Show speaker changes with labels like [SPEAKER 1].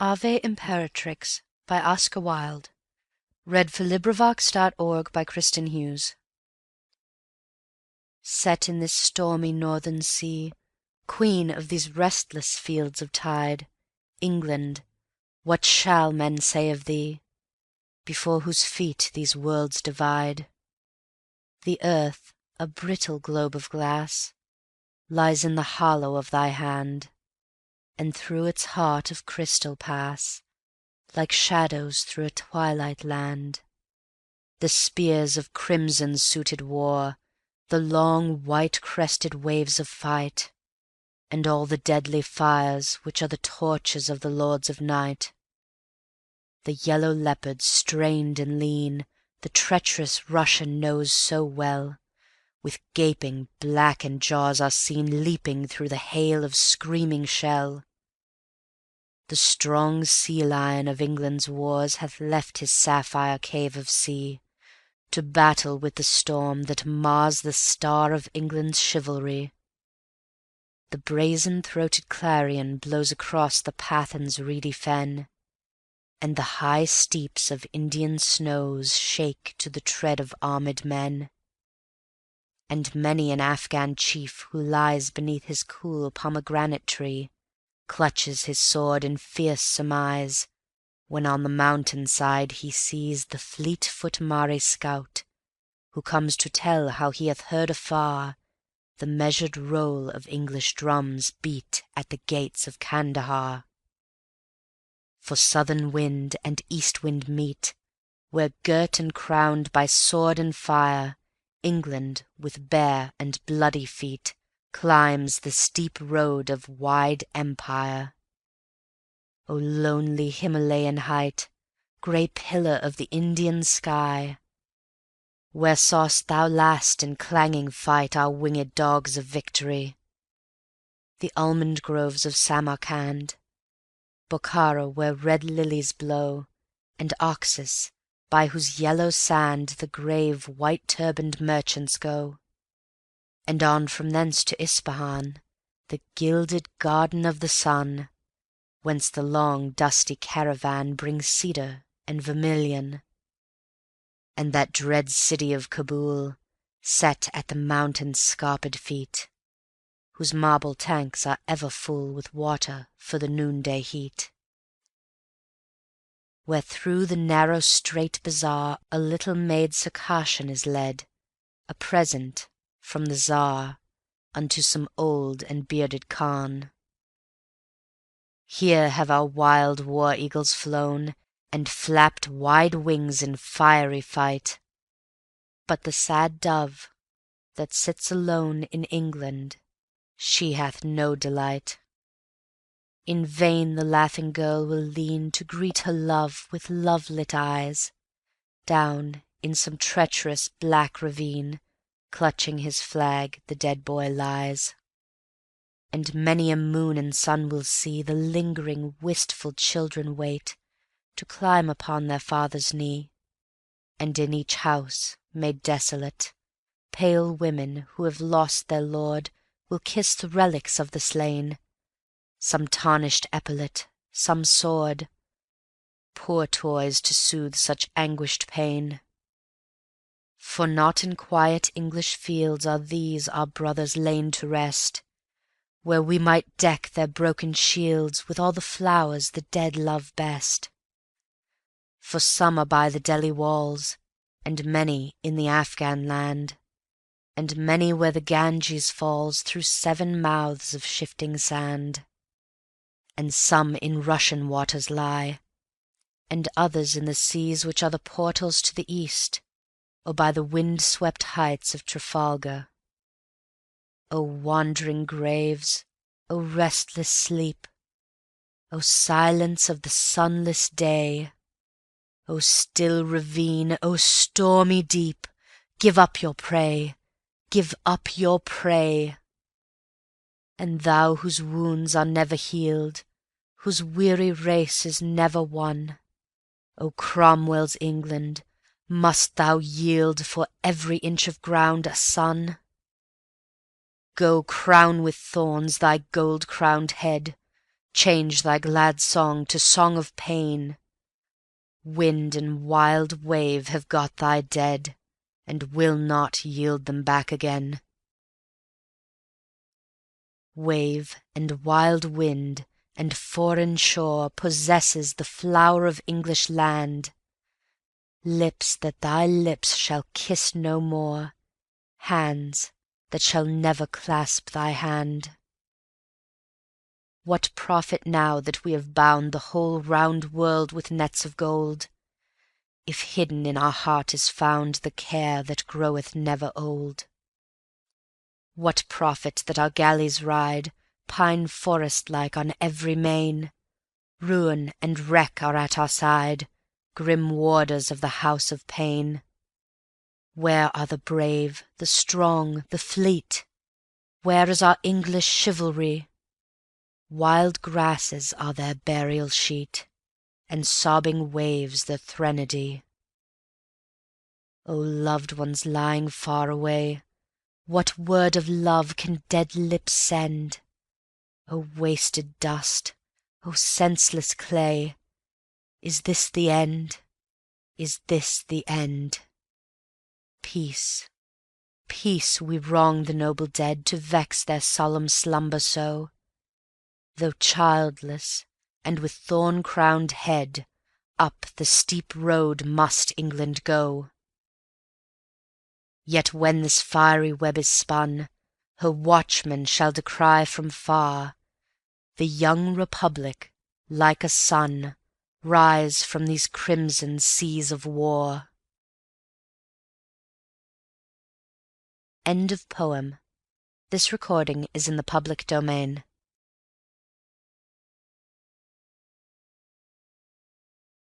[SPEAKER 1] Ave Imperatrix by Oscar Wilde. LibriVox.org by Kristen Hughes. Set in this stormy northern sea, Queen of these restless fields of tide, England, what shall men say of thee, Before whose feet these worlds divide? The earth, a brittle globe of glass, Lies in the hollow of thy hand, And through its heart of crystal pass, Like shadows through a twilight land, The spears of crimson suited war, The long white-crested waves of fight, And all the deadly fires which are the torches of the lords of night. The yellow leopard, strained and lean, The treacherous Russian knows so well, With gaping blackened jaws are seen Leaping through the hail of screaming shell. The strong sea lion of England's wars Hath left his sapphire cave of sea, To battle with the storm that mars The star of England's chivalry. The brazen-throated clarion blows Across the Pathan's reedy fen, And the high steeps of Indian snows Shake to the tread of armed men. And many an Afghan chief who lies Beneath his cool pomegranate tree Clutches his sword in fierce surmise, When on the mountain side he sees The fleet-foot Mare scout, who comes to tell How he hath heard afar The measured roll of English drums Beat at the gates of Kandahar. For southern wind and east wind meet, Where girt and crowned by sword and fire, England with bare and bloody feet Climbs the steep road of wide empire. O lonely Himalayan height, Grey pillar of the Indian sky, Where saw'st thou last in clanging fight Our winged dogs of victory? The almond groves of Samarcand, Bokhara where red lilies blow, And Oxus, by whose yellow sand The grave white-turbaned merchants go, And on from thence to Ispahan, The gilded garden of the sun, Whence the long dusty caravan Brings cedar and vermilion. And that dread city of Kabul, Set at the mountain's scarped feet, Whose marble tanks are ever full With water for the noonday heat. Where through the narrow strait bazaar A little maid Circassian is led, A present from the Czar Unto some old and bearded Khan. Here have our wild war eagles flown, And flapped wide wings in fiery fight, But the sad dove that sits alone In England, she hath no delight. In vain the laughing girl will lean To greet her love with love-lit eyes, Down in some treacherous black ravine, Clutching his flag, the dead boy lies. And many a moon and sun will see The lingering wistful children wait To climb upon their father's knee, And in each house, made desolate, Pale women who have lost their lord Will kiss the relics of the slain, Some tarnished epaulet, some sword, Poor toys to soothe such anguished pain. For not in quiet English fields Are these our brothers lain to rest, Where we might deck their broken shields With all the flowers the dead love best. For some are by the Delhi walls, And many in the Afghan land, And many where the Ganges falls Through 7 mouths of shifting sand. And some in Russian waters lie, And others in the seas which are the portals to the East, Or by the wind-swept heights of Trafalgar. O wandering graves, O restless sleep, O silence of the sunless day, O still ravine, O stormy deep, Give up your prey, give up your prey. And thou whose wounds are never healed, Whose weary race is never won, O Cromwell's England, must thou yield For every inch of ground a son? Go crown with thorns thy gold-crowned head, change thy glad song to song of pain. Wind and wild wave have got thy dead, and will not yield them back again. Wave and wild wind and foreign shore possesses the flower of English land, lips that thy lips shall kiss no more, hands that shall never clasp thy hand. What profit now that we have bound the whole round world with nets of gold, if hidden in our heart is found the care that groweth never old? What profit that our galleys ride pine forest like on every main? Ruin and wreck are at our side, grim warders of the house of pain. Where are the brave, the strong, the fleet? Where is our English chivalry? Wild grasses are their burial sheet, and sobbing waves their threnody. O loved ones lying far away, what word of love can dead lips send? O wasted dust, O senseless clay, is this the end? Is this the end? Peace, peace, we wrong the noble dead to vex their solemn slumber so. Though childless and with thorn-crowned head, up the steep road must England go. Yet when this fiery web is spun, her watchmen shall descry from far the young Republic, like a sun, rise from these crimson seas of war. End of poem. This recording is in the public domain.